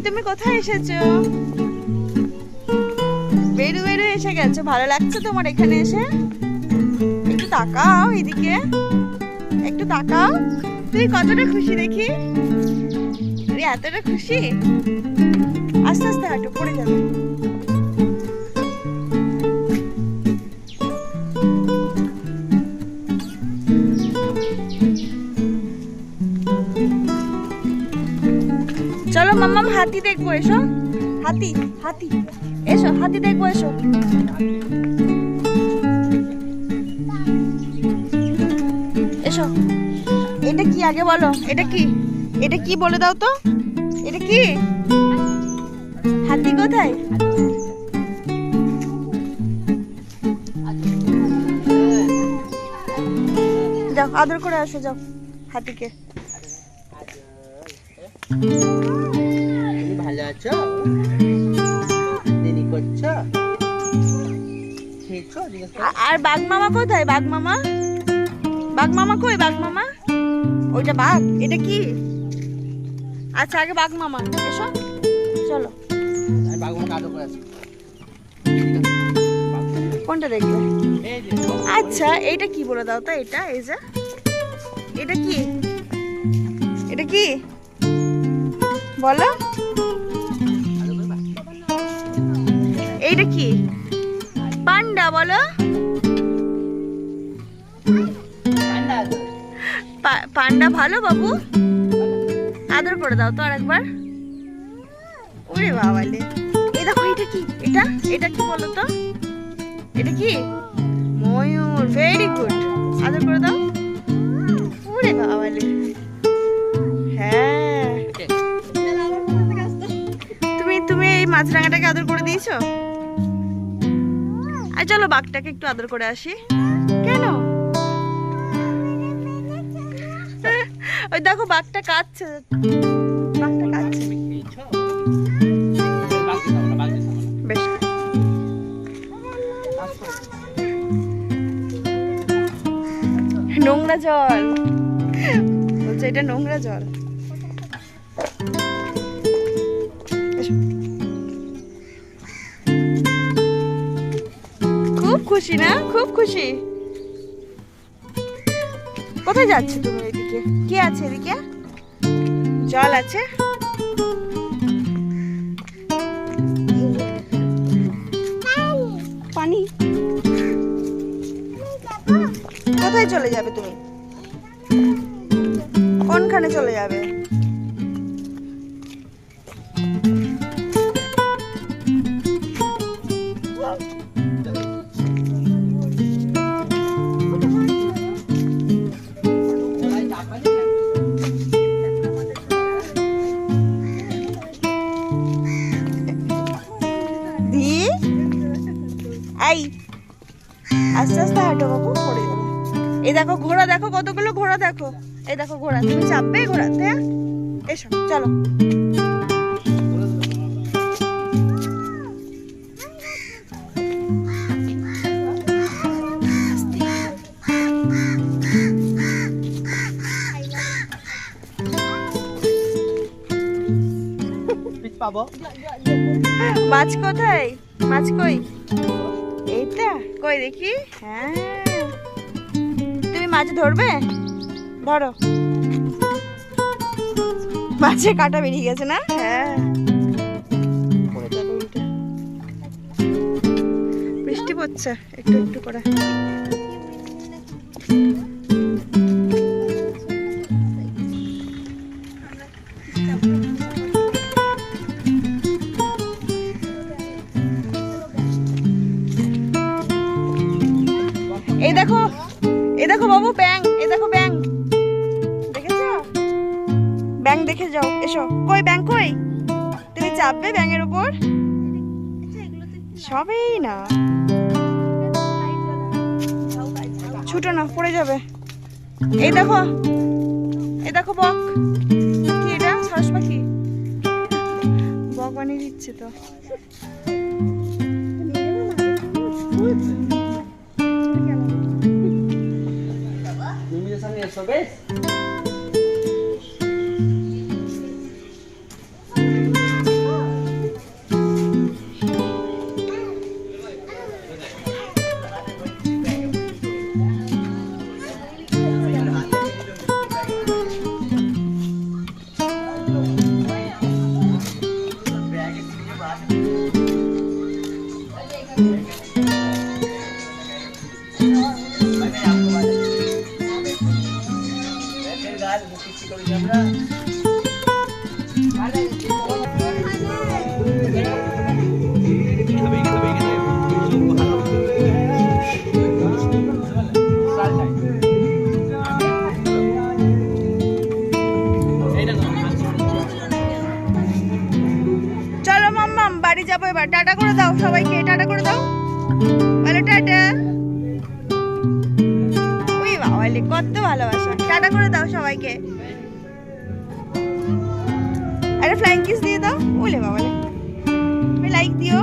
তুমি কোথায় এসেছো? বেরু বেরু এসে গেছো। ভালো লাগছে তোমার এখানে এসে? একটু তাকাও এদিকে, একটু তাকাও। তুই কতটা খুশি দেখি? এতটা খুশি? আস্তে আস্তে হাঁটো, পড়ে যাবে। চলো মাম্মাম হাতি দেখবো, এসো। হাতি হাতি এসো, হাতি দেখবো, এসো। এসো। এটা কি আগে বলো? এটা কি? এটা কি বলে দাও তো? এটা কি? হাতি কোথায়? যাও আদর করে আসো, যাও হাতিকে। ভালো আছো? দেরি করছো? আর বাঘ মামা কোথায়? বাঘ মামা, বাঘ মামা কই? বাঘ মামা ওইটা বাঘ, এটা কি? আচ্ছা আগে বাঘ মামা এসো, চলো। কোনটা দেখবে? আচ্ছা এইটা কি বলে দাও তো? এটা এই যে, এটা কি? এটা কি বলো? এইটা কি? পান্ডা বলো। পান্ডা ভালো বাবু, আদর করে দাও তো আরেকবার। ওরে বাবালে, এই দেখো এটা কি? এটা এটা কি বলো তো? এটা কি? ময়ূর, ভেরি গুড, আদর করে দাও। ওরে বাবালে, হ্যাঁ। তুমি এই মাছরাঙাটাকে আদর করে দিয়েছো? আর চলো বাঘটাকে একটু আদর করে আসি। কেন? ওই দেখো বাঘটা কাঁদছে, বাঘটা কাঁদছে। বেশ, নোংরা জল বলছে, এটা নোংরা জল। খুব খুশি না? খুব খুশি। কোথায় যাচ্ছে তুমি? এদিকে কি আছে? এদিকে জল আছে। পানি। কোথায় চলে যাবে তুমি? কোনখানে চলে যাবে? এই আস্তে আস্তে হাঁটো বাবু, পড়ে যাবে। এই দেখো ঘোড়া, দেখো কতগুলো ঘোড়া, দেখো এই দেখো ঘোড়া। তুমি চাপবে ঘোড়াতে? এসো চলো। মাছ কোথায়? মাছ কই? এইটা কই দেখি। হ্যাঁ, তুমি মাছ ধরবে? ধরো। মাছে কাঁটা বেরিয়ে গেছে না? হ্যাঁ, বৃষ্টি পড়ছে একটু একটু করে। এই দেখো, এই দেখো বাবু ব্যাং, এই দেখো ব্যাং, দেখেছো? ব্যাং দেখে যাও, এসো। কই ব্যাং কই? তুমি চাপবে ব্যাঙের উপর? সবেই না, ছুটো না, পড়ে যাবে। এই দেখো বক। কি এটা? সরস পাখি। বক বানিয়ে দিচ্ছে তো। চলো মাম্মাম বাড়ি যাবো এবার। টাটা করে দাও সবাইকে, টাটা করে দাও। বলো টাটা। ওই বাবালে কত ভালোবাসা। টাটা করে দাও সবাইকে। আরে ফ্লাইং কিস দিয়ে দাও। ওলে বাবালে লাইক দিও।